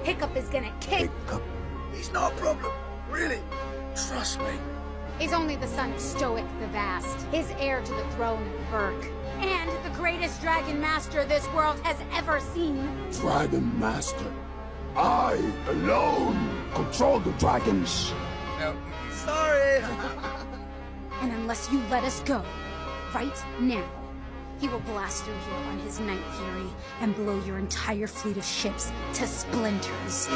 Hiccup is gonna kick. Hiccup. He's not a problem. Really. Trust me. He's only the son of Stoic the Vast, his heir to the throne of Berk, and the greatest dragon master this world has ever seen. Dragon Master. I, alone, control the dragons. No, sorry. And unless you let us go, right now, he will blast through here on his Night Fury and blow your entire fleet of ships to splinters.